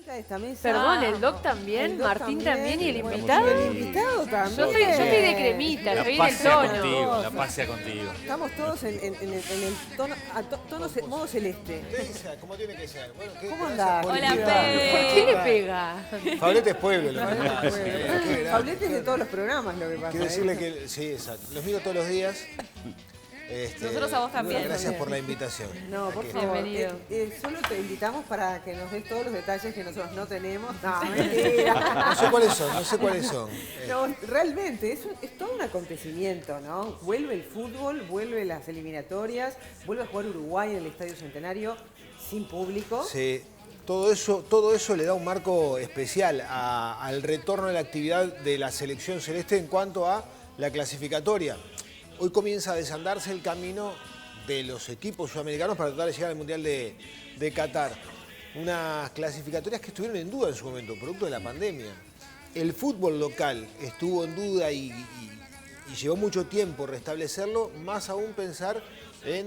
cerca de esta mesa. Perdón, el Doc también, El Doc Martín también y el bueno, invitado. y el invitado también. Yo estoy de cremita, La estoy en el pasea tono. contigo, la pasea contigo. Estamos todos en el tono, modo celeste. ¿Cómo tiene que ser? Bueno, ¿Cómo andás? Hola, querida? Fe. ¿Por qué le pega? Fablete es pueblo, lo Fablete es de todos los programas lo que pasa. Quiero decirle que, sí, exacto. Los miro todos los días. Nosotros a vos también. Gracias por la invitación. No, por Aquí. favor. Bienvenido. Solo te invitamos para que nos des todos los detalles que nosotros no tenemos. No, mentira. No sé cuáles son. No, realmente, es todo un acontecimiento, ¿no? Vuelve el fútbol, vuelve las eliminatorias, vuelve a jugar Uruguay en el Estadio Centenario sin público. Sí, todo eso le da un marco especial al retorno de la actividad de la selección celeste en cuanto a la clasificatoria. Hoy comienza a desandarse el camino de los equipos sudamericanos para tratar de llegar al Mundial de Qatar. Unas clasificatorias que estuvieron en duda en su momento, producto de la pandemia. El fútbol local estuvo en duda y llevó mucho tiempo restablecerlo, más aún pensar en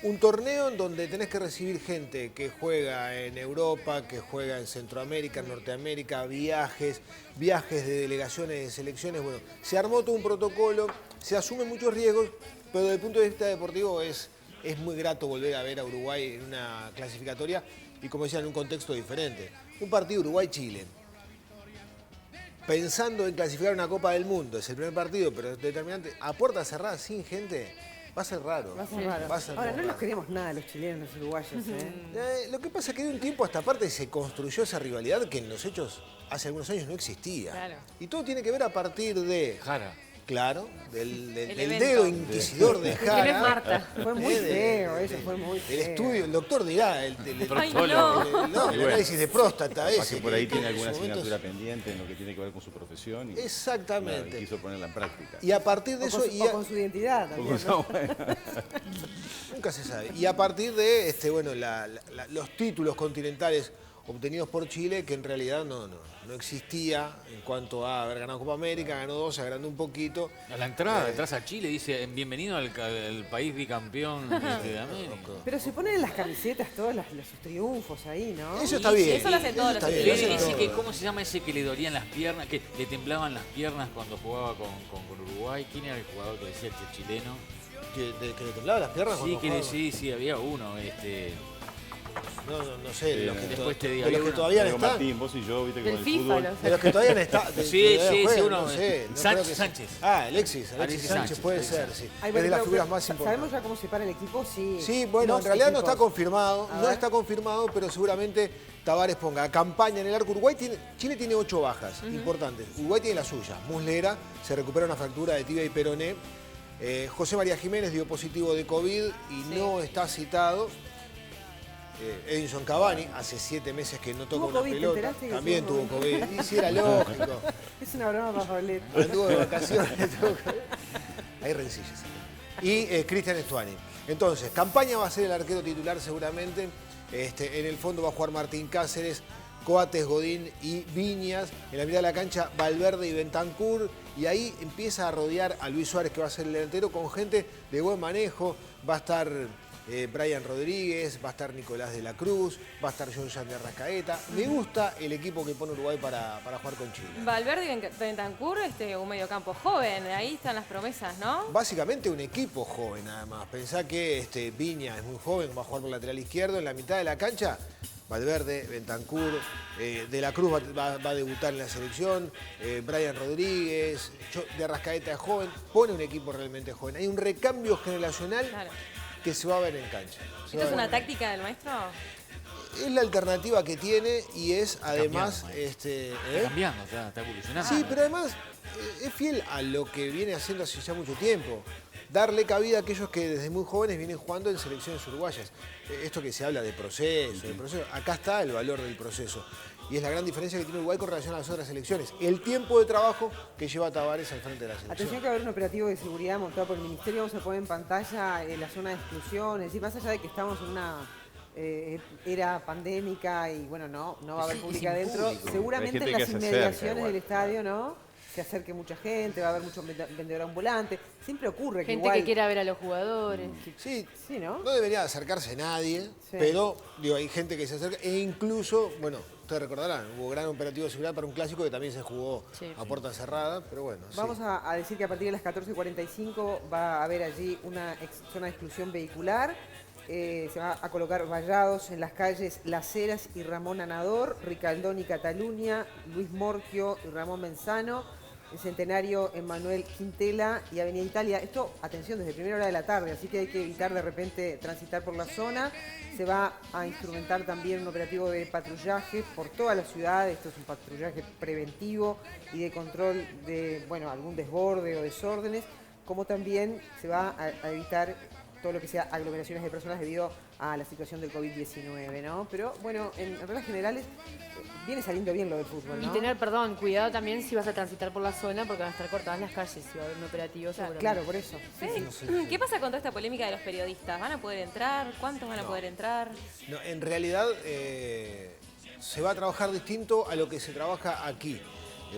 un torneo en donde tenés que recibir gente que juega en Europa, que juega en Centroamérica, en Norteamérica, viajes de delegaciones, de selecciones. Bueno, se armó todo un protocolo, se asumen muchos riesgos, pero desde el punto de vista deportivo es muy grato volver a ver a Uruguay en una clasificatoria y, como decía, en un contexto diferente. Un partido Uruguay-Chile. Pensando en clasificar una Copa del Mundo, es el primer partido, pero es determinante, a puerta cerrada, sin gente. Va a ser raro. Va a ser raro. Ahora, no los queremos nada los chilenos, los uruguayos. Lo que pasa es que de un tiempo a esta parte se construyó esa rivalidad que en los hechos hace algunos años no existía. Claro. Y todo tiene que ver a partir de... Jara. Claro, del evento. dedo inquisidor de Que no es Jara. Marta. Fue muy feo, eso fue muy feo. El estudio, el doctor dirá, el Ay, no. el análisis de próstata Capaz ese. que por ahí tiene en alguna su momento asignatura pendiente en lo que tiene que ver con su profesión y Exactamente. claro, quiso ponerla en práctica. Y a partir de O eso... con, o con su identidad también. ¿no? Nunca se sabe. Y a partir de bueno, los títulos continentales obtenidos por Chile, que en realidad no existía en cuanto a haber ganado Copa América, ganó 2, agrandó un poquito. A la entrada, entras a Chile, dice, bienvenido al país bicampeón de América. Pero se ponen en las camisetas todos sus triunfos ahí, ¿no? Eso está bien. eso lo hacen todos los está bien, chilenos. lo hacen Ese que, todos. ¿cómo se llama ese que le dolían las piernas, que le temblaban las piernas cuando jugaba con Uruguay? ¿Quién era el jugador que decía este chileno? Que le temblaba las piernas Sí, cuando que jugaba. sí, había uno. No sé, de los que, Después te digo, de los hay que uno. todavía no Diego están. Martín, vos y yo, viste que Del con el FIFA, fútbol. De los que todavía no están. Sí, uno. No sé. No Sánchez, creo que Sánchez. Alexis Alexis Sánchez Sánchez, puede Alexis ser, Sánchez. sí. Ay, Es bueno, de las pero figuras más importantes. ¿Sabemos ya cómo se para el equipo? Sí. Sí, bueno, Los en realidad no está equipos. confirmado, A no ver. está confirmado, pero seguramente Tavares ponga campaña en el arco. Chile tiene 8 bajas importantes. Uruguay tiene la suya. Muslera se recupera una fractura de tibia y peroné. José María Jiménez dio positivo de COVID y no está citado. Edinson Cavani, hace 7 meses que no toca ¿Tuvo una COVID? ¿Te pelota. enteraste que También tuvo tuvo COVID. Y sí, era lógico. Es una broma para Pablete. Anduvo de vacaciones. Hay rencillas. Y Cristian Estuani. Entonces, campaña va a ser el arquero titular seguramente. En el fondo va a jugar Martín Cáceres, Coates, Godín y Viñas. En la mitad de la cancha, Valverde y Bentancur. Y ahí empieza a rodear a Luis Suárez, que va a ser el delantero, con gente de buen manejo. Va a estar Brian Rodríguez, va a estar Nicolás de la Cruz, va a estar John de Arrascaeta. Me gusta el equipo que pone Uruguay para jugar con Chile. Valverde y Bentancur, un mediocampo joven, ahí están las promesas, ¿no? Básicamente un equipo joven nada más. Pensá que Viña es muy joven, va a jugar por lateral izquierdo. En la mitad de la cancha, Valverde, Bentancur, de la Cruz va a debutar en la selección, Brian Rodríguez, de Arrascaeta es joven, pone un equipo realmente joven. Hay un recambio generacional Claro. que se va a ver en cancha. ¿Esto es una táctica del maestro? Es la alternativa que tiene y es además... cambiando, Está cambiando, está evolucionando. Sí, pero además es fiel a lo que viene haciendo hace ya mucho tiempo. Darle cabida a aquellos que desde muy jóvenes vienen jugando en selecciones uruguayas. Esto que se habla de proceso, acá está el valor del proceso. Y es la gran diferencia que tiene Uruguay con relación a las otras selecciones. El tiempo de trabajo que lleva Tavares al frente de la selección. Atención que va a haber un operativo de seguridad montado por el Ministerio. Vamos a poner en pantalla la zona de exclusión. Es decir, más allá de que estamos en una era pandémica y bueno, no va a haber Es público sin adentro. público. Seguramente Hay en gente las que se acerca inmediaciones igual. del estadio, ¿no? se acerque mucha gente, va a haber mucho vendedor ambulante. Siempre ocurre que Gente igual... que quiera ver a los jugadores. Sí, Sí, ¿no? no debería acercarse nadie, Sí. pero digo, hay gente que se acerca e incluso, bueno, ustedes recordarán, hubo gran operativo de seguridad para un clásico que también se jugó Sí. a puerta cerrada, pero bueno. sí. Vamos a decir que a partir de las 14:45 va a haber allí una zona de exclusión vehicular. Se va a colocar vallados en las calles Las Heras y Ramón Anador, Ricaldón y Cataluña, Luis Morquio y Ramón Menzano, el Centenario Emanuel Quintela y Avenida Italia. Esto, atención, desde primera hora de la tarde, así que hay que evitar de repente transitar por la zona. Se va a instrumentar también un operativo de patrullaje por toda la ciudad. Esto es un patrullaje preventivo y de control de, bueno, algún desborde o desórdenes, como también se va a evitar todo lo que sea aglomeraciones de personas debido a la situación del COVID-19, ¿no? Pero bueno, en reglas generales viene saliendo bien lo del fútbol, ¿no? Y tener, perdón, cuidado también si vas a transitar por la zona porque van a estar cortadas las calles y va a haber un operativo seguramente. Claro, por eso. Fede, ¿qué pasa con toda esta polémica de los periodistas? ¿Van a poder entrar? ¿Cuántos van a poder entrar? No, en realidad se va a trabajar distinto a lo que se trabaja aquí,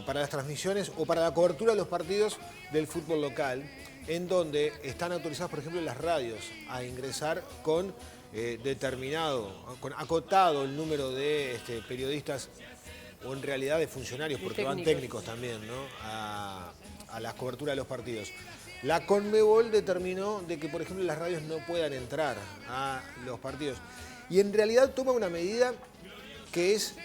para las transmisiones o para la cobertura de los partidos del fútbol local, en donde están autorizadas, por ejemplo, las radios a ingresar con con acotado el número de periodistas o en realidad de funcionarios, porque van técnicos también, ¿no? a la cobertura de los partidos. La Conmebol determinó de que, por ejemplo, las radios no puedan entrar a los partidos. Y en realidad toma una medida que es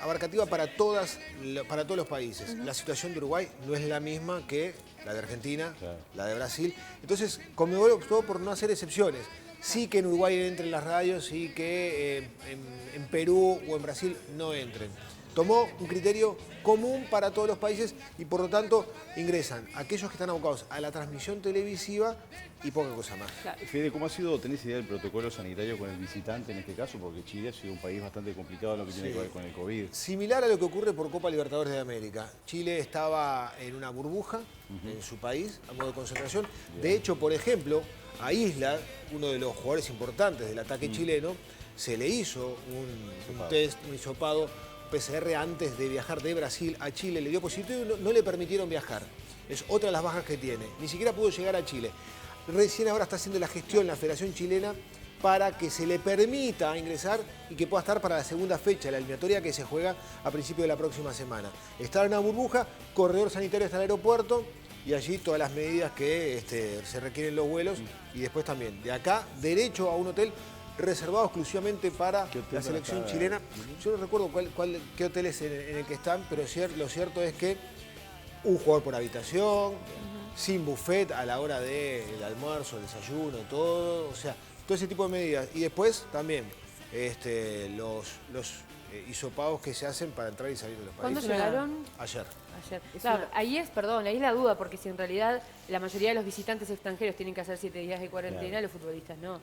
abarcativa para todos los países. La situación de Uruguay no es la misma que la de Argentina, la de Brasil. Entonces, Conmebol optó por no hacer excepciones. Sí que en Uruguay entren las radios, sí que en Perú o en Brasil no entren. Tomó un criterio común para todos los países y por lo tanto ingresan aquellos que están abocados a la transmisión televisiva y poca cosa más. Fede, ¿cómo ha sido, tenés idea del protocolo sanitario con el visitante en este caso? Porque Chile ha sido un país bastante complicado en lo que tiene que ver con el COVID. Similar a lo que ocurre por Copa Libertadores de América. Chile estaba en una burbuja en su país, a modo de concentración. De hecho, por ejemplo, a Isla, uno de los jugadores importantes del ataque chileno, se le hizo un test, un hisopado PCR antes de viajar de Brasil a Chile, le dio positivo y no le permitieron viajar. Es otra de las bajas que tiene. Ni siquiera pudo llegar a Chile. Recién ahora está haciendo la gestión la Federación Chilena para que se le permita ingresar y que pueda estar para la segunda fecha, la eliminatoria que se juega a principios de la próxima semana. Está en una burbuja, corredor sanitario hasta el aeropuerto y allí todas las medidas que se requieren los vuelos y después también de acá derecho a un hotel reservado exclusivamente para la selección chilena. Yo no recuerdo qué hotel es en el que están, pero lo cierto es que un jugador por habitación, sin buffet a la hora del almuerzo, el desayuno, todo, o sea, todo ese tipo de medidas. Y después también los hisopados que se hacen para entrar y salir de los ¿Cuándo países. llegaron? Ayer. Ayer. Claro, ahí es la duda, porque si en realidad la mayoría de los visitantes extranjeros tienen que hacer 7 días de cuarentena, los futbolistas no.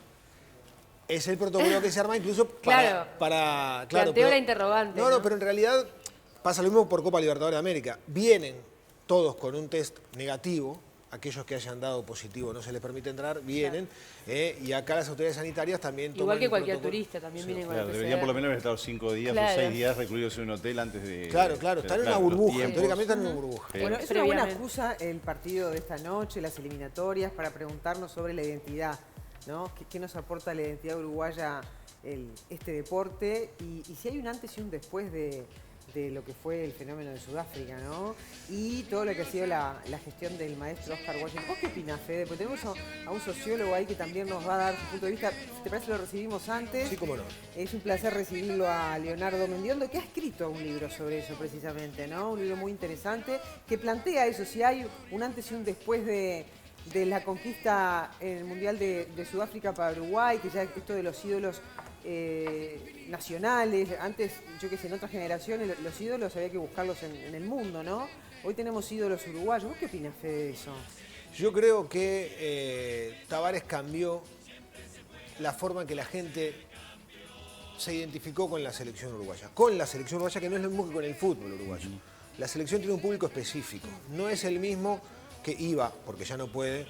Es el protocolo que se arma incluso para... Planteo la interrogante. No, pero en realidad pasa lo mismo por Copa Libertadores de América. Vienen todos con un test negativo, aquellos que hayan dado positivo no se les permite entrar, vienen, y acá las autoridades sanitarias también toman igual que el cualquier protocolo. turista también viene con el Deberían por lo menos haber estado 5 días o 6 días recluidos en un hotel antes de... Claro, están en una burbuja, teóricamente están en una burbuja. Bueno, es una buena excusa el partido de esta noche, las eliminatorias, para preguntarnos sobre la identidad, ¿no? ¿Qué nos aporta la identidad uruguaya este deporte? Y si hay un antes y un después de lo que fue el fenómeno de Sudáfrica, ¿no? Y todo lo que ha sido la gestión del maestro Oscar Washington. ¿Vos qué opinás, Fede? Porque tenemos a un sociólogo ahí que también nos va a dar su punto de vista. Si te parece, lo recibimos antes. Sí, cómo no. Es un placer recibirlo a Leonardo Mendiondo, que ha escrito un libro sobre eso precisamente, ¿no? Un libro muy interesante que plantea eso, si hay un antes y un después de la conquista en el Mundial de Sudáfrica para Uruguay, que ya esto de los ídolos nacionales, antes, yo que sé, en otras generaciones los ídolos había que buscarlos en el mundo, ¿no? Hoy tenemos ídolos uruguayos. ¿Vos qué opinas, Fede, de eso? Yo creo que Tavares cambió la forma en que la gente se identificó con la selección uruguaya. Con la selección uruguaya, que no es lo mismo que con el fútbol uruguayo. La selección tiene un público específico. No es el mismo que iba, porque ya no puede,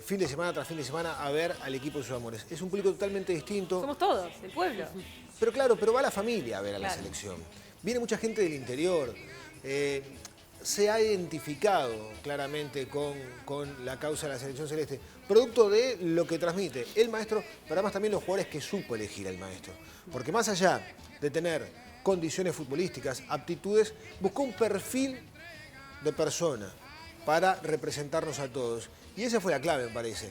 fin de semana tras fin de semana a ver al equipo de sus amores. Es un público totalmente distinto. Somos todos, el pueblo. Pero claro, va la familia a ver a la selección. Viene mucha gente del interior. se ha identificado claramente con la causa de la selección celeste, producto de lo que transmite el maestro, pero además también los jugadores que supo elegir el maestro. Porque más allá de tener condiciones futbolísticas, aptitudes, buscó un perfil de persona para representarnos a todos. Y esa fue la clave, me parece.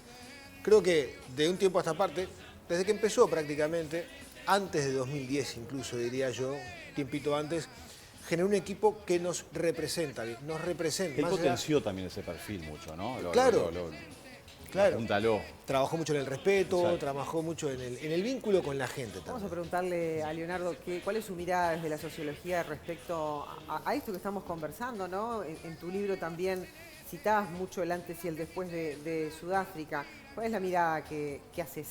Creo que de un tiempo a esta parte, desde que empezó prácticamente, antes de 2010 incluso, diría yo, tiempito antes, generó un equipo que nos representa. Él Más potenció allá, también ese perfil mucho, ¿no? Claro. Apúntalo. Trabajó mucho en el respeto, Exacto. trabajó mucho en el vínculo con la gente Vamos a también. preguntarle a Leonardo cuál es su mirada desde la sociología respecto a esto que estamos conversando, ¿no? En tu libro también citabas mucho el antes y el después de Sudáfrica. ¿Cuál es la mirada que haces?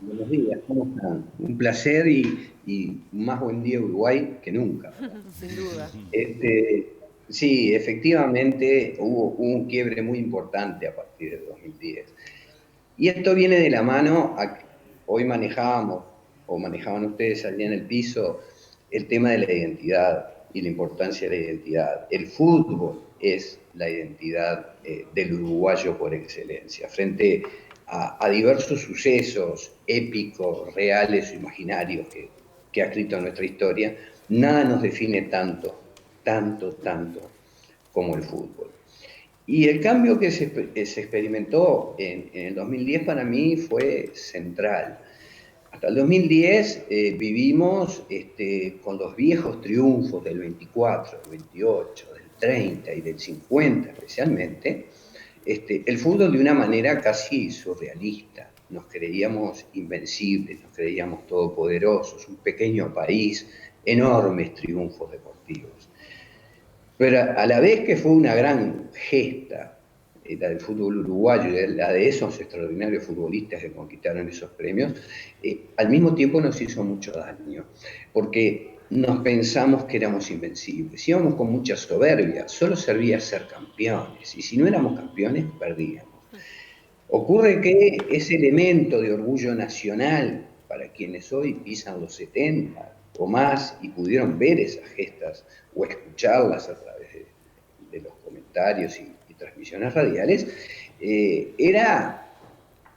Buenos días, ¿cómo están? Un placer y más buen día Uruguay que nunca. Sin duda. Sí, efectivamente hubo un quiebre muy importante a partir de 2010. Y esto viene de la mano hoy manejábamos, o manejaban ustedes allí en el piso, el tema de la identidad y la importancia de la identidad. El fútbol es la identidad del uruguayo por excelencia. Frente a diversos sucesos épicos, reales o imaginarios que ha escrito nuestra historia, nada nos define tanto como el fútbol. Y el cambio que se experimentó en el 2010 para mí fue central. Hasta el 2010 vivimos con los viejos triunfos del 24, del 28, del 30 y del 50 especialmente, el fútbol de una manera casi surrealista. Nos creíamos invencibles, nos creíamos todopoderosos, un pequeño país, enormes triunfos deportivos. Pero a la vez que fue una gran gesta, la del fútbol uruguayo y la de esos extraordinarios futbolistas que conquistaron esos premios, al mismo tiempo nos hizo mucho daño, porque nos pensamos que éramos invencibles, íbamos con mucha soberbia, solo servía ser campeones, y si no éramos campeones, perdíamos. Ocurre que ese elemento de orgullo nacional, para quienes hoy pisan los 70 o más y pudieron ver esas gestas o escucharlas a través de los comentarios y transmisiones radiales, era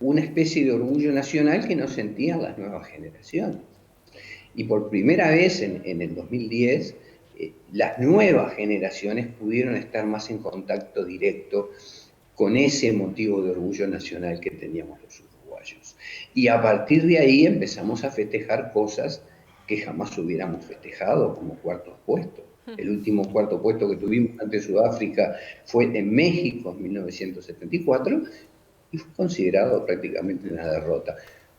una especie de orgullo nacional que no sentían las nuevas generaciones. Y por primera vez en el 2010, las nuevas generaciones pudieron estar más en contacto directo con ese motivo de orgullo nacional que teníamos los uruguayos. Y a partir de ahí empezamos a festejar cosas que jamás hubiéramos festejado, como cuartos puestos. El último cuarto puesto que tuvimos ante Sudáfrica fue en México en 1974 y fue considerado prácticamente una derrota.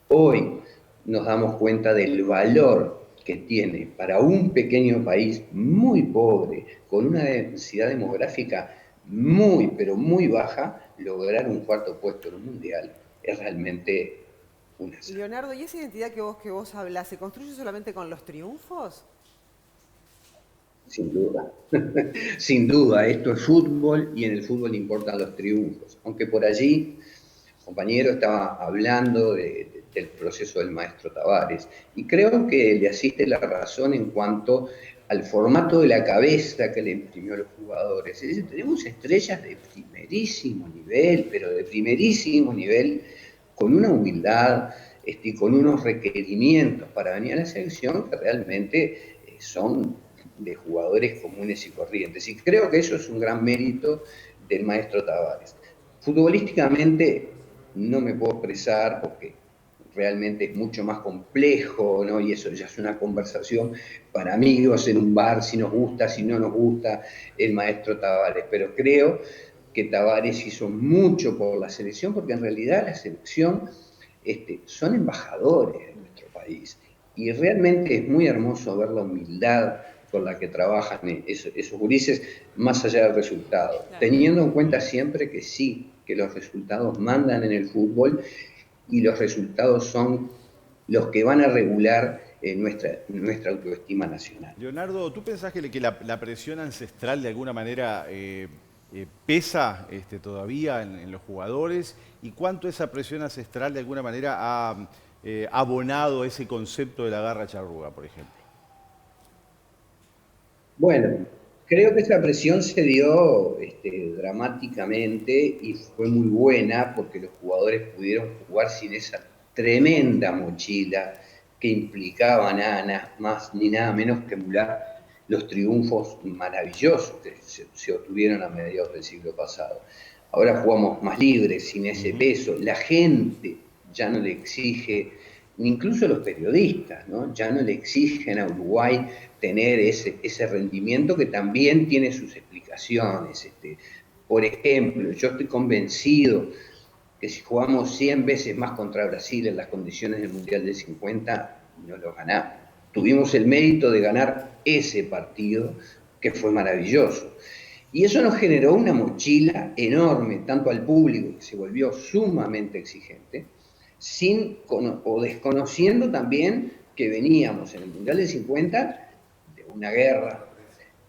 Hoy nos damos cuenta del valor que tiene para un pequeño país muy pobre, con una densidad demográfica muy, pero muy baja, lograr un cuarto puesto en un mundial es realmente una hazaña. Leonardo, ¿y esa identidad que vos hablás, se construye solamente con los triunfos? Sin duda, sin duda, esto es fútbol y en el fútbol importan los triunfos. Aunque por allí, compañero, estaba hablando del proceso del maestro Tavares y creo que le asiste la razón en cuanto al formato de la cabeza que le imprimió a los jugadores. Es decir, tenemos estrellas de primerísimo nivel, pero de primerísimo nivel, con una humildad y con unos requerimientos para venir a la selección que realmente son de jugadores comunes y corrientes. Y creo que eso es un gran mérito del maestro Tavares. Futbolísticamente no me puedo expresar porque realmente es mucho más complejo, ¿no? Y eso ya es una conversación para amigos en un bar, si nos gusta, si no nos gusta el maestro Tavares. Pero creo que Tavares hizo mucho por la selección, porque en realidad la selección son embajadores de nuestro país. Y realmente es muy hermoso ver la humildad con la que trabajan esos gurises, más allá del resultado. Claro. Teniendo en cuenta siempre que sí, que los resultados mandan en el fútbol y los resultados son los que van a regular nuestra autoestima nacional. Leonardo, ¿tú pensás que la presión ancestral de alguna manera pesa todavía en los jugadores? ¿Y cuánto esa presión ancestral de alguna manera ha abonado ese concepto de la garra charruga, por ejemplo? Bueno, Creo que esa presión se dio dramáticamente y fue muy buena porque los jugadores pudieron jugar sin esa tremenda mochila que implicaba nada más ni nada menos que emular los triunfos maravillosos que se obtuvieron a mediados del siglo pasado. Ahora jugamos más libres, sin ese peso. La gente ya no le exige, incluso los periodistas, ¿no? Ya no le exigen a Uruguay tener ese rendimiento que también tiene sus explicaciones. Por ejemplo, yo estoy convencido que si jugamos 100 veces más contra Brasil en las condiciones del Mundial del 50, no lo ganamos. Tuvimos el mérito de ganar ese partido, que fue maravilloso. Y eso nos generó una mochila enorme, tanto al público, que se volvió sumamente exigente, desconociendo también que veníamos en el Mundial del 50 de una guerra,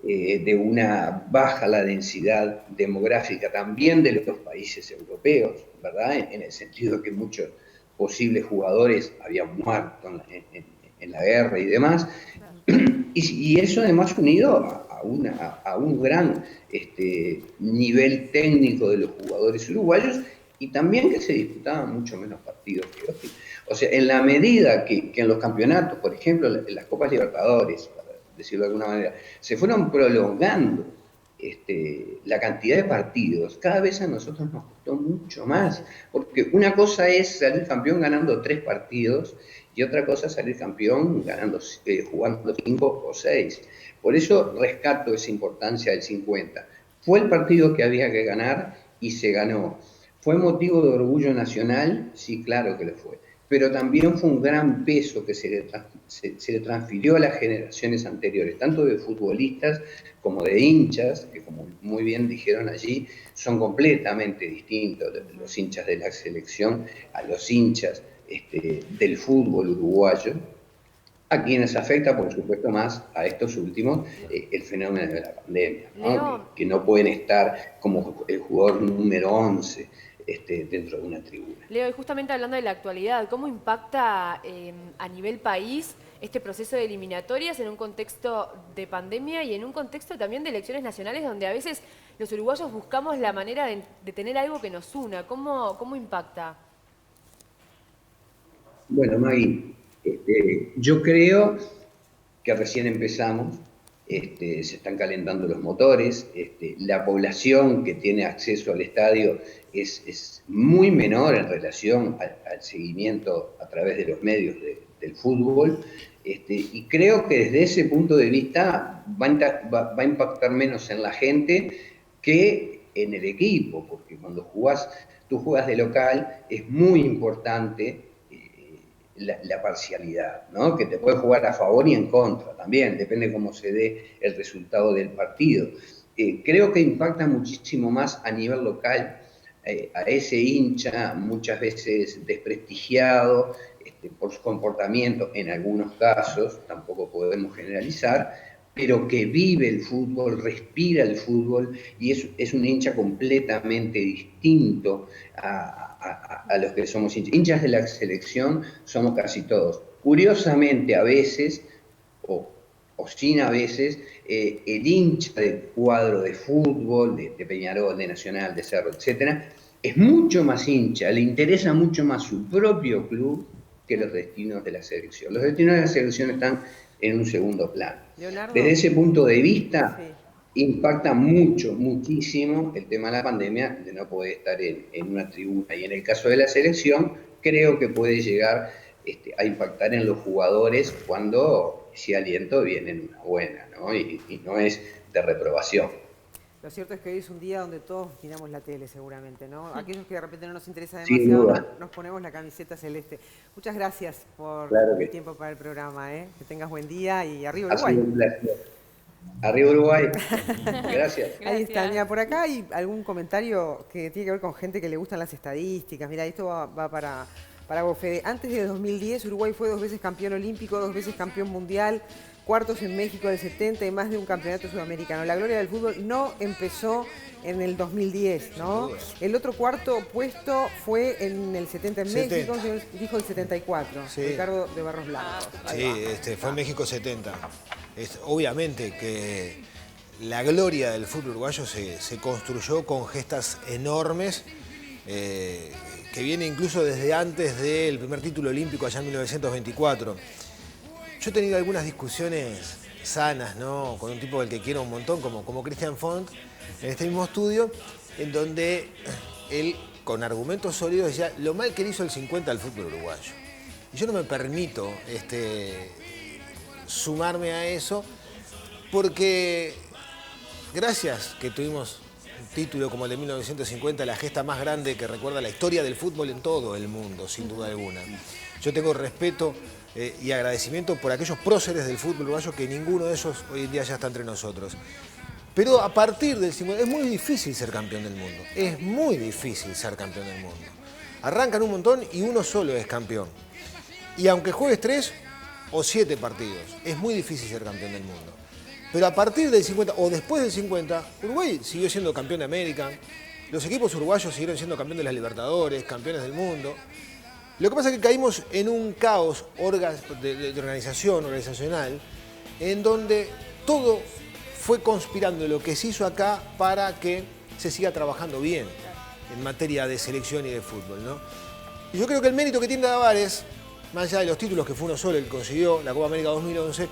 de una baja la densidad demográfica también de los países europeos, ¿verdad? En el sentido que muchos posibles jugadores habían muerto en la guerra y demás. Y eso además unido a un gran nivel técnico de los jugadores uruguayos, y también que se disputaban mucho menos partidos que hoy. O sea, en la medida que en los campeonatos, por ejemplo, en las Copas Libertadores, para decirlo de alguna manera, se fueron prolongando la cantidad de partidos, cada vez a nosotros nos costó mucho más, porque una cosa es salir campeón ganando 3 partidos y otra cosa es salir campeón jugando 5 o 6. Por eso rescato esa importancia del 50. Fue el partido que había que ganar y se ganó. ¿Fue motivo de orgullo nacional? Sí, claro que lo fue. Pero también fue un gran peso que se le transfirió a las generaciones anteriores, tanto de futbolistas como de hinchas, que como muy bien dijeron allí, son completamente distintos los hinchas de la selección a los hinchas del fútbol uruguayo, a quienes afecta, por supuesto, más a estos últimos el fenómeno de la pandemia, ¿no? Que no pueden estar como el jugador número 11 dentro de una tribuna. Leo, y justamente hablando de la actualidad, ¿cómo impacta a nivel país este proceso de eliminatorias en un contexto de pandemia y en un contexto también de elecciones nacionales donde a veces los uruguayos buscamos la manera de tener algo que nos una? ¿Cómo impacta? Bueno, Maggie, yo creo que recién empezamos, se están calentando los motores, la población que tiene acceso al estadio es muy menor en relación al seguimiento a través de los medios del fútbol, y creo que desde ese punto de vista va a impactar menos en la gente que en el equipo, porque cuando tú juegas de local, es muy importante la parcialidad, ¿no? Que te puede jugar a favor y en contra también, depende cómo se dé el resultado del partido. Creo que impacta muchísimo más a nivel local a ese hincha, muchas veces desprestigiado por su comportamiento, en algunos casos, tampoco podemos generalizar, pero que vive el fútbol, respira el fútbol, y es un hincha completamente distinto a los que somos hinchas. Hinchas de la selección somos casi todos. Curiosamente, a veces, o sin a veces, el hincha del cuadro de fútbol, de Peñarol, de Nacional, de Cerro, etcétera, es mucho más hincha, le interesa mucho más su propio club que los destinos de la selección. Los destinos de la selección están en un segundo plano. Leonardo, desde ese punto de vista, sí, impacta muchísimo el tema de la pandemia, de no poder estar en una tribuna. Y en el caso de la selección, creo que puede llegar a impactar en los jugadores cuando ese aliento viene en una buena, ¿no? Y no es de reprobación. Lo cierto es que hoy es un día donde todos miramos la tele seguramente, ¿no? Aquellos que de repente no nos interesa Sin demasiado, duda. nos ponemos la camiseta celeste. Muchas gracias por Claro el que tiempo para el programa, ¿eh? Que tengas buen día y arriba Ha sido Uruguay. un placer. Arriba Uruguay. Gracias. Ahí está, Gracias. mira, por acá hay algún comentario que tiene que ver con gente que le gustan las estadísticas. Mira, esto va para vos, Fede. Antes de 2010, Uruguay fue 2 veces campeón olímpico, 2 veces campeón mundial, cuartos en México del 70 y más de un campeonato sudamericano. La gloria del fútbol no empezó en el 2010, ¿no? El otro cuarto puesto fue en el 70 en 70. México, dijo el 74, Sí. Ricardo de Barros Blancos. Ahí Sí, va. fue en México 70. Obviamente que la gloria del fútbol uruguayo se construyó con gestas enormes, que viene incluso desde antes del primer título olímpico allá en 1924. Yo he tenido algunas discusiones sanas, ¿no?, con un tipo del que quiero un montón, como Christian Font, en este mismo estudio, en donde él, con argumentos sólidos, decía lo mal que le hizo el 50 al fútbol uruguayo. Y yo no me permito sumarme a eso, porque gracias que tuvimos un título como el de 1950, la gesta más grande que recuerda la historia del fútbol en todo el mundo, sin duda alguna. Yo tengo respeto y agradecimiento por aquellos próceres del fútbol uruguayo, que ninguno de esos hoy en día ya está entre nosotros. Pero a partir del 50 es muy difícil ser campeón del mundo. Es muy difícil ser campeón del mundo. Arrancan un montón y uno solo es campeón. Y aunque juegues 3 o 7 partidos, es muy difícil ser campeón del mundo. Pero a partir del 50 o después del 50, Uruguay siguió siendo campeón de América. Los equipos uruguayos siguieron siendo campeones de las Libertadores, campeones del mundo. Lo que pasa es que caímos en un caos de organizacional, en donde todo fue conspirando lo que se hizo acá para que se siga trabajando bien en materia de selección y de fútbol, ¿no? Y yo creo que el mérito que tiene Tavares, más allá de los títulos, que fue uno solo el que consiguió, la Copa América 2011,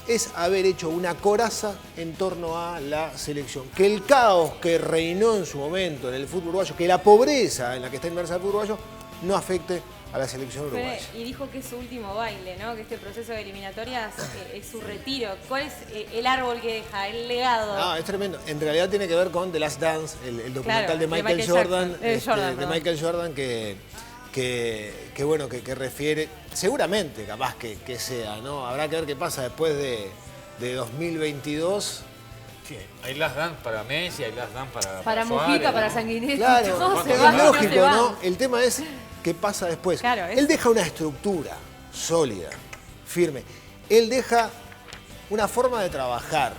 es haber hecho una coraza en torno a la selección. Que el caos que reinó en su momento en el fútbol uruguayo, que la pobreza en la que está inmersa el fútbol uruguayo, no afecte a la selección uruguaya. Y dijo que es su último baile, ¿no? Que este proceso de eliminatorias es su retiro. ¿Cuál es el árbol que deja, el legado? No, es tremendo. En realidad tiene que ver con The Last Dance, el documental Claro, de Michael Jordan, Jordan, de Michael Jordan, que bueno, que refiere, seguramente capaz que sea, ¿no? Habrá que ver qué pasa después de 2022. Sí, hay Last Dance para Messi, hay Last Dance Para Suárez, Mujica, ¿no? para Sanguinetti, Claro, todos se es van, todos lógico, se van. ¿no? El tema es qué pasa después. Claro, Él deja una estructura sólida, firme. Él deja una forma de trabajar.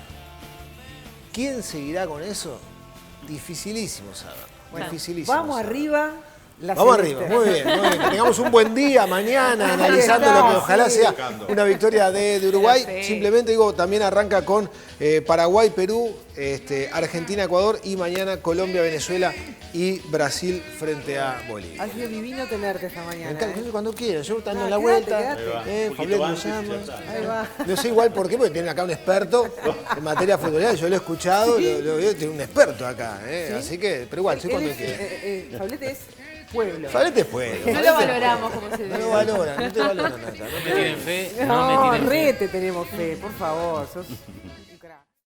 ¿Quién seguirá con eso? Dificilísimo saber. Bueno, Dificilísimo vamos saber. arriba. Vamos arriba, muy bien, muy bien. Que tengamos un buen día mañana analizando está, lo que ojalá sí. sea una victoria de Uruguay. Sí. Simplemente digo, también arranca con Paraguay, Perú, Argentina, Ecuador y mañana Colombia, Venezuela y Brasil frente a Bolivia. Ha sido divino tenerte esta Me mañana. encanta, cuando quieras, yo estando No, en la quédate, vuelta, quédate. Fabián me llama. Ahí va. No sé igual por qué, porque tienen acá un experto en materia futbolera, yo lo he escuchado, lo veo, tiene un experto acá, así que, pero igual, soy cuando quieras. Fablete es pueblo. Fablete es pueblo. No lo valoramos como se No debe. lo valoran, no te valoran acá. No me tienen fe, no No, me tienen fe. re te tenemos fe, por favor. Sos un crack.